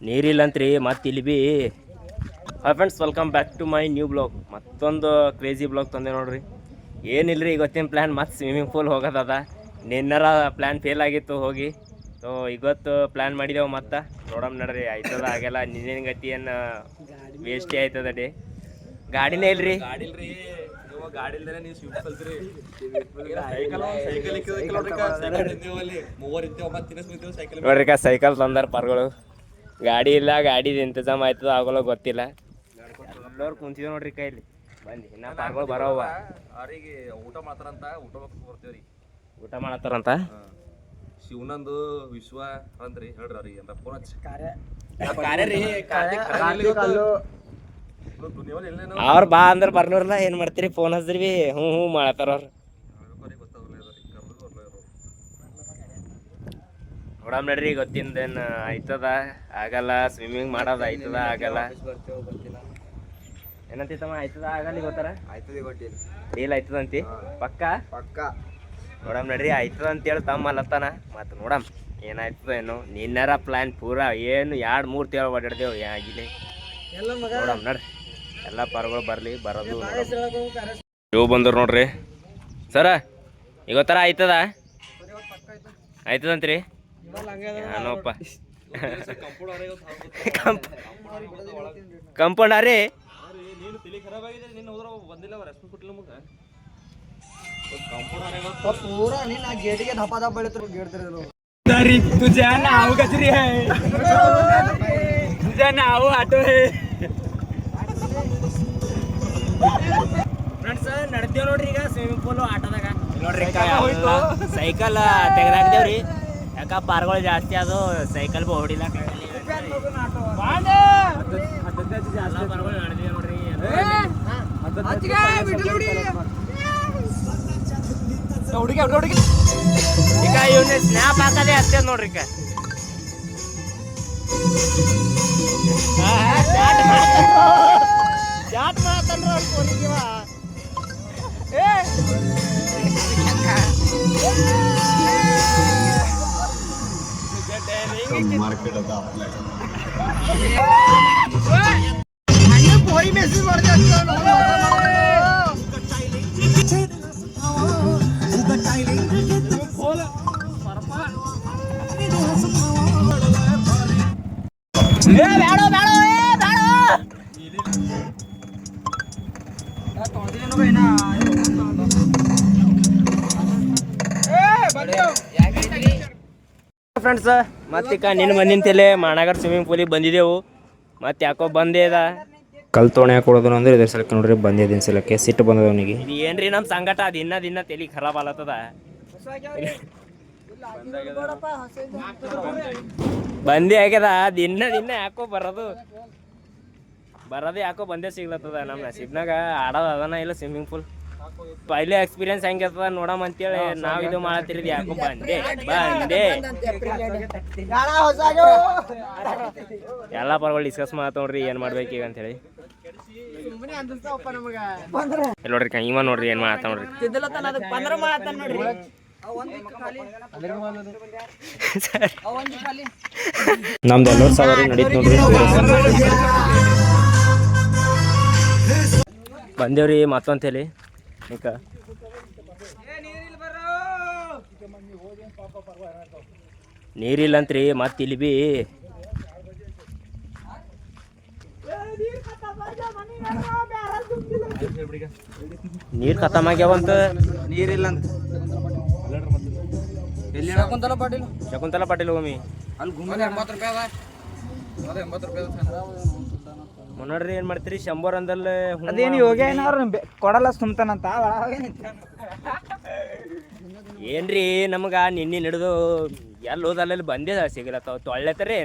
ನೀರಿಲ್ಲಂತ್ರಿ ಮತ್ತೆ ಇಲ್ಲಿ ಬಿ. Hi friends, welcome back to my new blog. ಮತ್ತೊಂದು ಕ್ರೇಜಿ ಬ್ಲಾಗ್ ತಂದೆ ನೋಡ್ರಿ. ಏನಿಲ್ಲರಿ, ಇವತ್ತಿನ ಪ್ಲ್ಯಾನ್ ಮತ್ತೆ ಸ್ವಿಮ್ಮಿಂಗ್ ಪೂಲ್ ಹೋಗೋದದ. ನಿನ್ನರ ಪ್ಲ್ಯಾನ್ ಫೇಲ್ ಆಗಿತ್ತು ಹೋಗಿ. ಸೊ ಇವತ್ತು ಪ್ಲ್ಯಾನ್ ಮಾಡಿದೆವು ಮತ್ತೆ ನೋಡಮ್ ನಡ್ರಿ. ಆಯ್ತದ ಆಗೆಲ್ಲ ನಿನ್ನೇನು ಗತಿ ಏನು ವೇಸ್ಟೇ ಆಯ್ತದ ಡೇ. ಗಾಡಿನೇ ಇಲ್ರಿ. ನೋಡ್ರಿ ಸೈಕಲ್ ತಂದಾರ ಪರ್ಗಳು. ಗಾಡಿ ಇಲ್ಲ, ಗಾಡಿದ ಇಂತಜಾಮ್ ಆಯ್ತದ ಆಗೋಲ್ಲ ಗೊತ್ತಿಲ್ಲ. ಎಲ್ಲರೂ ಕುಂತಿದ್ದೇವೆ ನೋಡ್ರಿ ಕೈಲಿ ಬಂದು. ಇನ್ನ ಪಾರ್ಗಳು ಬರೋವ ಅವ್ರಿಗೆ ಊಟ ಮಾಡ್ತಾರಂತ. ಬರ್ತೀವ್ರಿ ಊಟ ಮಾಡತ್ತಾರಂತ. ಶಿವನಂದು ವಿಶ್ವ ಅಂದ್ರಿ ಹೇಳ್ರಿ ಅವ್ರಿಗೆ ಅಂತ ಫೋನ್ ಹಚ್ಚಿ ಅವ್ರ ಬಾ ಅಂದ್ರೆ ಬರ್ನೋರ್ಲ. ಏನ್ ಮಾಡ್ತೀರಿ, ಫೋನ್ ಹಚ್ದ್ರಿ ಬಿ ಹ್ಞೂ ಹ್ಞೂ ಮಾಡತ್ತಾರ ಅವ್ರು. ನೋಡಮ್ ನಡ್ರಿ, ಗೊತ್ತಿಂದೇನು ಆಯ್ತದ ಆಗಲ್ಲ. ಸ್ವಿಮ್ಮಿಂಗ್ ಮಾಡೋದು ಆಯ್ತದ ಆಗಲ್ಲ. ಏನಂತಮ್ಮ, ಆಯ್ತದ ಆಗಲ್ಲ ಗೊತ್ತಾರ? ಡೀಲ್ ಆಯ್ತದಂತಿ ಪಕ್ಕ ಪಕ್ಕ. ನೋಡಮ್ ನಡ್ರಿ, ಆಯ್ತದ ಅಂತೇಳಿ ತಮ್ಮ ಅಲ್ಲತ್ತಾನ. ಮತ್ತು ನೋಡಮ್ ಏನಾಯ್ತದ ಏನು. ನಿನ್ನಾರ ಪ್ಲ್ಯಾನ್ ಪೂರಾ ಏನು 2-3 ತಿಂಗಳು ಓಡಾಡ್ದೇವು ಆಗಿಲ್ಲ. ನೋಡಮ್ ನಡ್ರಿ, ಎಲ್ಲ ಪರ್ಗಳು ಬರಲಿ ಬರೋದು. ಇವು ಬಂದ್ರು ನೋಡ್ರಿ ಸರ. ಇವತ್ತರ ಆಯ್ತದ ಆಯ್ತದಂತ್ರಿ. ಏನೋಪ್ಪ ಕಂಪೌಂಡಾರಿ. तुझ्या नाव गजरी आहे, तुझ्या नाव आटो आहे. ಫ್ರೆಂಡ್ಸ್ ನಡ್ತೇವ್ ನೋಡ್ರಿ ಈಗ ಸ್ವಿಮ್ಮಿಂಗ್ ಪೂಲ್ ಆಟೋದಾಗ. ನೋಡ್ರಿ ಸೈಕಲ್ ತೆಗ್ದಾಕ್ದೇವ್ರಿ. ಯಾಕ ಪಾರ್ಗಳು ಜಾಸ್ತಿ ಅದು, ಸೈಕಲ್ ಬಿ ಹೊಡಿಲ್ಲ. ಪಾರ್ಗಳು ನಡೆದೇವ್ ನೋಡ್ರಿ. ಈಗ ಇವನ್ನ ಸ್ನ್ಯಾಪ್ ಹಾಕದೆ ಅಷ್ಟೇ ನೋಡ್ರಿ. ಈಗ ಜಾಟ್ ಮಾತಂದ್ರ ಫೋನಿಗಿವ. पोरी मेसेज ಫ್ರೆಂಡ್ಸ್, ಮತ್ತೀಗ ನಿನ್ನ ಬಂದಿಂತಲೇ ಮಾನಗರ್ ಸ್ವಿಮ್ಮಿಂಗ್ ಪೂಲಿಗೆ ಬಂದಿದ್ದೆವು. ಮತ್ತೆ ಯಾಕೋ ಬಂದೇ ಅದ ಕಲ್ ತೋಣೆ ಹಾಕೊಡೋದು ಅಂದ್ರೆ ಇದ್ರ ಸಲಕ್ಕೆ ನೋಡ್ರಿ. ಬಂದೇ ದಿನ ಸಲಕ್ಕೆ ಸಿಟ್ಟು ಬಂದದ ಅವನಿಗೆ. ಇದು ಏನ್ರಿ ನಮ್ಮ ಸಂಗಟ, ಅದು ದಿನ ತಲೆ ಖರಾಬ್ ಆಲತ್ತದ. ಬಂದೇ ಆಗ್ಯದ ದಿನ ಯಾಕೋ ಬರೋದು ಯಾಕೋ ಬಂದೇ ಸಿಗ್ಲತ್ತದ. ನಮ್ಮ ನಸೀಬ್ನಾಗ ಆಡೋದು ಅದನ್ನ ಇಲ್ಲ ಸ್ವಿಮ್ಮಿಂಗ್ ಪೂಲ್. ಪೈಲೆ ಎಕ್ಸ್ಪೀರಿಯನ್ಸ್ ಹೆಂಗಿರ್ತದ ನೋಡಮ್ ಅಂತೇಳಿ ನಾವ್ ಇದು ಮಾಡತ್ತಿರಿದ್. ಯಾಕೋ ಬಂದೆ ಎಲ್ಲ ಪರ್ಗಳು ಡಿಸ್ಕಸ್ ಮಾಡತ್ತವ್ರಿ ಏನ್ ಮಾಡ್ಬೇಕು ಈಗ ಅಂತೇಳಿ. ನೋಡ್ರಿ ಇವ ನೋಡ್ರಿ ಏನ್ ಮಾಡತ್ತ ನೋಡ್ರಿ. ನಮ್ದು ಎಲ್ಲರೂ ಸವಾರಿ ನಡೀತ್ ನೋಡ್ರಿ. ಬಂದೇವ್ರಿ ಮತ್ತೊಂತೇಳಿ. ಈಗ ನೀರಿಲ್ಲಂತ್ರಿ ಮತ್ತೆ ಇಲ್ಲಿ ಬಿ. ನೀರ್ ಖತಮ್ ಆಗ್ಯಾವಂತ. ನೀರಿಲ್ಲಂತ ಶಕುಂತಲಾ ಪಾಟೀಲ್ ಹೋಮಿ ನೋಡ್ರಿ. ಏನ್ ಮಾಡ್ತೀರಿ, 100 ಅಂದಲ್ಲೇ ಅದೇನು ಯೋಗ್ಯ ಕೊಡಲ್ಲ ಸುಮ್ತಾನಂತ. ಏನ್ರಿ ನಮಗ ನಿನ್ನೆ ನಡೆದು ಎಲ್ಲಿ ಹೋದಲ್ಲಲ್ಲಿ ಬಂದೇ ಸಿಗಲತ್ತಾವ ತೊಳ್ಳೆತ್ತರಿ.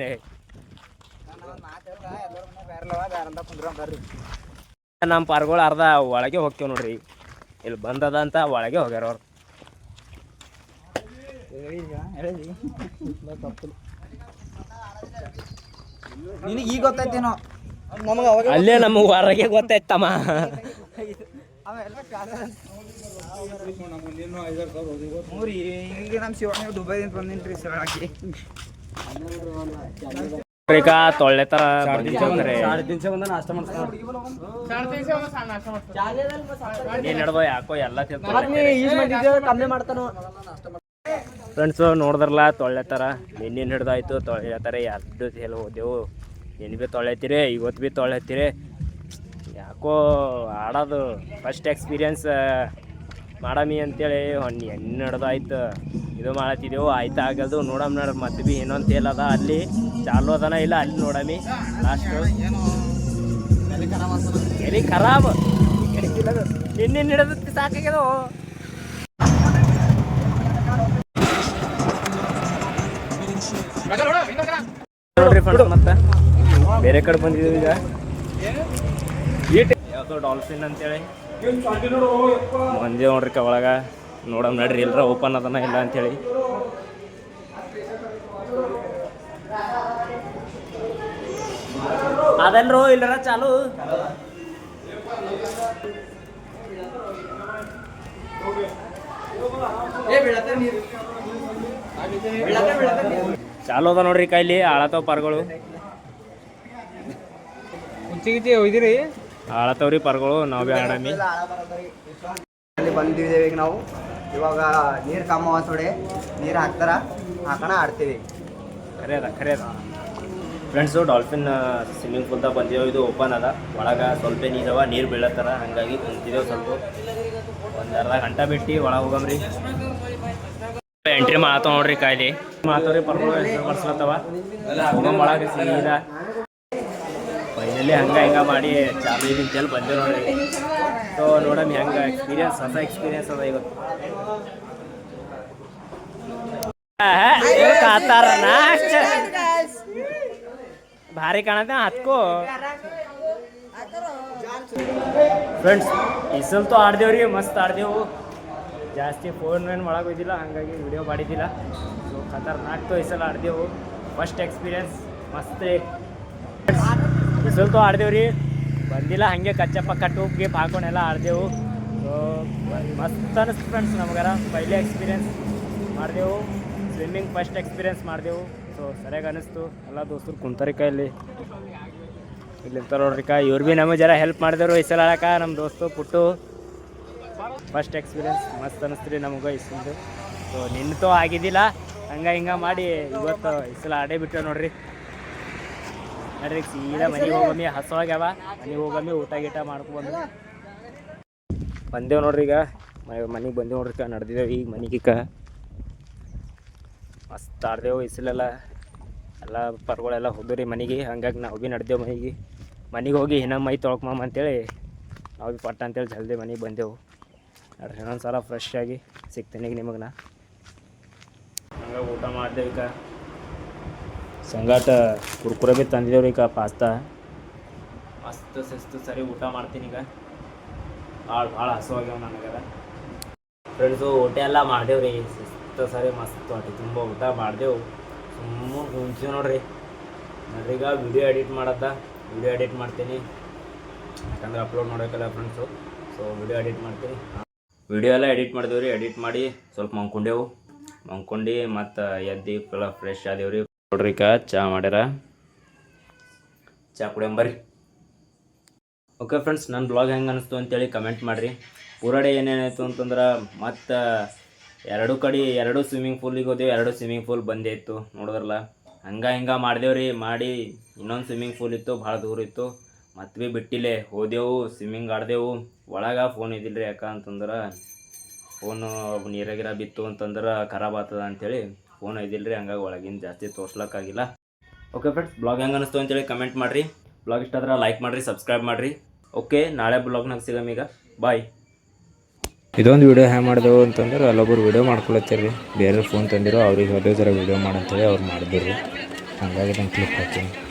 ನಮ್ಮ ಪಾರ್ಗಳು ಅರ್ಧ ಒಳಗೆ ಹೋಗ್ತೇವ್ ನೋಡ್ರಿ. ಇಲ್ಲಿ ಬಂದದ ಅಂತ ಒಳಗೆ ಹೋಗ್ಯಾರ ಅವ್ರು. ನಿನಗೆ ಈಗ ಗೊತ್ತಾಯ್ತೇನೋ, ಅಲ್ಲೇ ನಮಗೆ ಹೊರಗೆ ಗೊತ್ತಾಯ್ತಮ್ಮ. ಈಗ ನಮ್ಮ ಶಿವಣ್ಣ ದುಬೈದಿಂದ ಬಂದಿನ್ರಿ ಸರ್ ಹಾಕಿ ಈಗ ತೊಳ್ಳೆ ತರ ಬಂದಿರ್ತಾರೆ ಏನ್ ನಡ್ದೋ ಯಾಕೋ ಎಲ್ಲ ಕಮ್ಮಿ ಮಾಡ್ತಾನೋ ಫ್ರೆಂಡ್ಸು ನೋಡಿದ್ರಲ್ಲ ತೊಳ್ಳೆತ್ತಾರ ನಿನ್ನೇನು ಹಿಡ್ದಾಯ್ತು ತೊಳ್ಳೆತ್ತಾರೆ ಎರಡು ಎಲ್ಲ ಹೋದೆವು ನಿನ್ನ ಭೀ ತೊಳೆತ್ತೀರಿ ಇವತ್ತು ಭೀ ತೊಳೆತ್ತೀರಿ ಯಾಕೋ ಆಡೋದು ಫಸ್ಟ್ ಎಕ್ಸ್ಪೀರಿಯನ್ಸ್ ಮಾಡಮಿ ಅಂತೇಳಿ ಎಣ್ಣೆ ಹಿಡ್ದಾಯ್ತು ಇದು ಮಾಡತ್ತಿದ್ದೆವು ಆಯ್ತು ಆಗಲ್ದು ನೋಡಮ್ ನೋಡ್ರಿ ಮತ್ತೆ ಭೀ ಇನ್ನೊಂದು ತೇಲ್ ಅದ ಅಲ್ಲಿ ಚಾಲು ಅದನ ಇಲ್ಲ ಅಲ್ಲಿ ನೋಡಮಿ ಲಾಸ್ಟು ಎಲ್ಲಿ ಖರಾಬ್ ನಿನ್ನೇನು ಹಿಡಿದಕ್ಕೆ ಸಾಕಾಗ್ಯದು ನೋಡ್ರಿ ಫ್ರೆಂಡ್ಸ್ ಮತ್ತೆ ಬೇರೆ ಕಡೆ ಬಂದಿದ್ದೀವಿ ಈಗ ಯಾವುದೋ ಡಾಲ್ಫಿನ್ ಅಂತೇಳಿ ಮಂದಿ ನೋಡ್ರಿ ಒಳಗ ನೋಡಮ್ ನಡ್ರಿ ಎಲ್ಲರ ಓಪನ್ ಅದನ ಇಲ್ಲ ಅಂತೇಳಿ ಅದಲ್ರೋ ಇಲ್ಲರ ಚಾಲು ಚಾಲು ಅದ ನೋಡ್ರಿ ಕೈಲಿ ಆಳತಾವ ಪರ್ಗಳು ಒಯ್ದಿರಿ ಆಳತಾವ್ರಿ ಪರ್ಗಳು ನಾವು ಭೀ ಆಡಮಿ ಅಲ್ಲಿ ಬಂದಿದ್ದೇವೆ ಈಗ ನಾವು ಇವಾಗ ನೀರು ಕಮ್ಮವ ಥೋಡೆ ನೀರು ಹಾಕೋಣ ಆಡ್ತೀವಿ ಖರೆ ಅದ ಫ್ರೆಂಡ್ಸು ಡಾಲ್ಫಿನ್ ಸ್ವಿಮ್ಮಿಂಗ್ ಪೂಲ್ದಾಗ ಬಂದಿದ್ದೇವೆ ಇದು ಓಪನ್ ಅದ ಒಳಗೆ ಸ್ವಲ್ಪ ನೀರವ ನೀರು ಬೀಳತ್ತಾರ ಹಾಗಾಗಿ ಕುಂತಿದ್ದೇವೆ ಸ್ವಲ್ಪ ಒಂದು ಅರ್ಧ ಗಂಟೆ ಬಿಟ್ಟು ಒಳಗೆ ಹೋಗಮ್ರಿ ಎಂಟ್ರಿ ಮಾಡತ್ತವ ನೋಡ್ರಿ ಕಾಯ್ಲಿ ಮಾಡತ್ತವ್ರಿ ಪರ್ಗಳು ಬರ್ಸ್ಲತ್ತವ ಹೋಗಮ್ ಒಳಗೆ ಸೀದಾ ಫೈನಲಿ ಹಿಂಗ ಮಾಡಿ ಚಾಲು ಇದೀನಿ ಬಂದೇವೆ ನೋಡ್ರಿ ಸೊ ನೋಡಮ್ ಹೆಂಗೆ ಎಕ್ಸ್ಪೀರಿಯನ್ಸ್ ಹೊಸ ಎಕ್ಸ್ಪೀರಿಯನ್ಸ್ ಅದ ಇವತ್ತು ಕಾತಾರ ಭಾರಿ ಕಾಣತ್ತೆ ಹತ್ಕೋ ಫ್ರೆಂಡ್ಸ್ ಇಸಲ್ತು ಆಡ್ದೇವ್ರಿ ಮಸ್ತ್ ಆಡ್ದೇವು ಜಾಸ್ತಿ ಫೋನ್ ಒಳಗೆ ಹೋಯ್ದಿಲ್ಲ ಹಾಗಾಗಿ ವಿಡಿಯೋ ಮಾಡಿದ್ದಿಲ್ಲ ಸೊ ಖತರ್ನಾಕ್ತು ಈ ಸಲ ಆಡ್ದೇವು ಫಸ್ಟ್ ಎಕ್ಸ್ಪೀರಿಯನ್ಸ್ ಮಸ್ತ್ ಇಸಲ್ತು ಆಡ್ದೇವ್ರಿ ಬಂದಿಲ್ಲ ಹಾಗೆ ಕಚ್ಚಪ್ಪ ಟೂಪ್ ಗೀಪ್ ಹಾಕೊಂಡೆಲ್ಲ ಆಡ್ದೇವು ಸೊ ಮಸ್ತ್ ಅನಿಸ್ತು ಫ್ರೆಂಡ್ಸ್ ನಮಗಾರ ಪೈಲೆ ಎಕ್ಸ್ಪೀರಿಯನ್ಸ್ ಮಾಡಿದೆವು ಸ್ವಿಮ್ಮಿಂಗ್ ಫಸ್ಟ್ ಎಕ್ಸ್ಪೀರಿಯನ್ಸ್ ಮಾಡಿದೆವು ಸೊ ಸರಿಯಾಗಿ ಅನ್ನಿಸ್ತು ಎಲ್ಲ ದೋಸ್ತರು ಕುಂತಾರಿ ಇಲ್ಲಿ ಇಲ್ಲಿಂತ ನೋಡ್ರಿಕ ಇವ್ರು ಭೀ ನಮಗೆ ಜರ ಹೆಲ್ಪ್ ಮಾಡಿದೆವು ಈ ಸಲ ಆಡಕ ನಮ್ಮ ದೋಸ್ತು ಪುಟ್ಟು ಫಸ್ಟ್ ಎಕ್ಸ್ಪೀರಿಯನ್ಸ್ ಮಸ್ತ್ ಅನ್ನಿಸ್ತು ನಮಗೆ ಇಸ್ಕೊಂಡು ಸೊ ನಿನ್ನತೂ ಆಗಿದ್ದಿಲ್ಲ ಹಿಂಗೆ ಮಾಡಿ ಇವತ್ತು ಈ ಸಲ ಆಡೇ ಬಿಟ್ಟೆ ನೋಡ್ರಿ ನೋಡ್ರಿ ಸೀದಾ ಮನೆಗೆ ಹೋಗಮ್ಮಿ ಹಸುವಾಗ್ಯಾವ ಮನೆಗೆ ಹೋಗಮ್ಮಿ ಊಟ ಗೀಟ ಮಾಡ್ಕೊಂಡು ಬಂದೇವು ನೋಡ್ರಿ ಈಗ ಮನೆಗೆ ಬಂದೇವು ನೋಡ್ರಿ ನಡೆದಿದ್ದೇವೆ ಈಗ ಮನೆಗೀಗ ಮಸ್ತ್ ಆಡ್ದೇವು ಇಸಲೆಲ್ಲ ಎಲ್ಲ ಪರ್ಗಳೆಲ್ಲ ಹೋದ್ರಿ ಮನೆಗೆ ಹಂಗಾಗಿ ನಾವು ಭೀ ನಡೆದೇವು ಮನೆಗೆ ಹೋಗಿ ಇನ್ನೂ ಮೈ ತೊಳ್ಕೊಮ್ಮ ಅಂತೇಳಿ ನಾವು ಭೀ ಪಟ್ಟ ಅಂತೇಳಿ ಜಲ್ದಿ ಮನೆಗೆ ಬಂದೆವು ನೋಡ್ರಿ ಇನ್ನೊಂದು ಸಲ ಫ್ರೆಶ್ ಆಗಿ ಸಿಗ್ತೀನಿ ಈಗ ನಿಮಗೆ ಹಂಗೆ ಊಟ ಮಾಡ್ದೇವು ಈಗ ಸಂಗಾಟ ಕುರ್ಕುರೆ ಭೀ ತಂದಿದ್ದೇವ್ರಿ ಈಗ ಪಾಸ್ತಾ ಮಸ್ತ್ ಶಿಸ್ತು ಸರಿ ಊಟ ಮಾಡ್ತೀನಿ ಈಗ ಭಾಳ ಹಸುವಾಗ್ಯಾವ ನನಗದ ಫ್ರೆಂಡ್ಸು ಊಟ ಎಲ್ಲ ಮಾಡ್ದೇವ್ರಿ ಶಿಸ್ತು ಸರಿ ಮಸ್ತ್ ಹೊಟ್ಟೆ ತುಂಬ ಊಟ ಮಾಡ್ದೆವು ಸುಮ್ಮನೆ ಕುಂತೀವಿ ನೋಡ್ರಿ ನನಗೀಗ ವಿಡಿಯೋ ಎಡಿಟ್ ಮಾಡ್ತೀನಿ ಯಾಕಂದ್ರೆ ಅಪ್ಲೋಡ್ ಮಾಡೋಕ್ಕಲ್ಲ ಫ್ರೆಂಡ್ಸು ಸೊ ವಿಡಿಯೋ ಎಡಿಟ್ ಮಾಡ್ತೀನಿ ವಿಡಿಯೋ ಎಲ್ಲ ಎಡಿಟ್ ಮಾಡಿದೇವ್ರಿ ಎಡಿಟ್ ಮಾಡಿ ಸ್ವಲ್ಪ ಮಂಕೊಂಡು ಮತ್ತು ಎದ್ದು ಫುಲ್ಲ ಫ್ರೆಶ್ ಆದೇವ್ರಿ ನೋಡ್ರಿ ಈಗ ಚಹಾ ಮಾಡ್ಯಾರ ಚಹಾ ಕುಡಿಯಂಬರ್ರಿ ಓಕೆ ಫ್ರೆಂಡ್ಸ್ ನನ್ನ ಬ್ಲಾಗ್ ಹೆಂಗೆ ಅನ್ನಿಸ್ತು ಅಂತೇಳಿ ಕಮೆಂಟ್ ಮಾಡಿರಿ ಪೂರಾ ಡೇ ಏನೇನಾಯಿತು ಅಂತಂದ್ರೆ ಮತ್ತು ಎರಡು ಸ್ವಿಮ್ಮಿಂಗ್ ಪೂಲಿಗೆ ಹೋದೆವು 2 ಸ್ವಿಮ್ಮಿಂಗ್ ಪೂಲ್ ಬಂದೇ ಇತ್ತು ನೋಡಿದ್ರಲ್ಲ ಹಿಂಗೆ ಮಾಡ್ದೇವ್ರಿ ಮಾಡಿ ಇನ್ನೊಂದು ಸ್ವಿಮ್ಮಿಂಗ್ ಪೂಲ್ ಇತ್ತು ಭಾಳ ದೂರ ಇತ್ತು ಮತ್ತೆ ಭೀ ಬಿಟ್ಟಿಲ್ಲೇ ಹೋದೆವು ಸ್ವಿಮ್ಮಿಂಗ್ ಆಡ್ದೆವು ಒಳಗೆ ಫೋನ್ ಇದ್ದಿಲ್ಲ ಯಾಕೆ ಅಂತಂದ್ರೆ ಫೋನು ನೀರಾಗಿರ ಬಿತ್ತು ಅಂತಂದ್ರೆ ಖರಾಬ್ ಆಗ್ತದ ಅಂಥೇಳಿ ಫೋನ್ ಇದ್ದಿಲ್ಲ ಹಂಗಾಗಿ ಒಳಗಿನ ಜಾಸ್ತಿ ತೋರ್ಸ್ಲಿಕ್ಕಾಗಿಲ್ಲ ಓಕೆ ಫ್ರೆಂಡ್ಸ್ ಬ್ಲಾಗ್ ಹೆಂಗೆ ಅನ್ನಿಸ್ತು ಅಂತೇಳಿ ಕಮೆಂಟ್ ಮಾಡಿರಿ ಬ್ಲಾಗ್ ಇಷ್ಟ ಆದ್ರೆ ಲೈಕ್ ಮಾಡಿರಿ ಸಬ್ಸ್ಕ್ರೈಬ್ ಮಾಡಿರಿ ಓಕೆ ನಾಳೆ ಬ್ಲಾಗ್ನಾಗ ಸಿಗಮೀಗ ಬಾಯ್ ಇದೊಂದು ವಿಡಿಯೋ ಹ್ಯಾಂಗೆ ಮಾಡಿದೆವು ಅಂತಂದ್ರೆ ಅಲ್ಲೊಬ್ಬರು ವಿಡಿಯೋ ಮಾಡ್ಕೊಳತ್ತೀರಿ ಬೇರೆ ಫೋನ್ ತಂದಿರೋ ಅವ್ರಿಗೆ ಅದೇ ಥರ ವಿಡಿಯೋ ಮಾಡಂತೇಳಿ ಅವ್ರು ಮಾಡಿದ್ರು ಹಾಗಾಗಿ ನಾನು ಕ್ಲಿಕ್ ಹಾಕ್ತೀನಿ